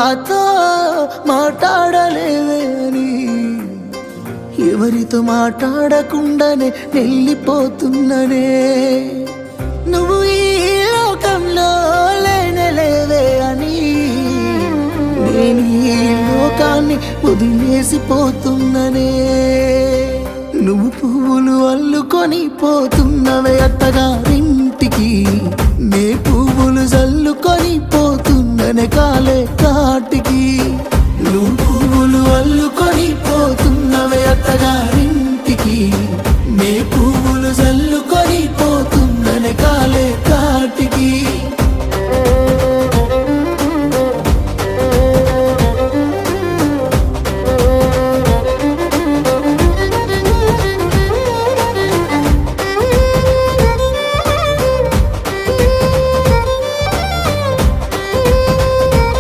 నాతో మాట్లాడలేవే అని ఎవరితో మాట్లాడకుండానే వెళ్ళిపోతున్ననే నువ్వు ఈ లోకంలో లేనలేవే అని నేను ఈ లోకాన్ని వదిలేసిపోతున్ననే నువ్వు పువ్వులు అల్లుకొని పోతున్నవే అత్తగారింటికి నే పువ్వులు జల్లుకొని పోతున్ననే కాలే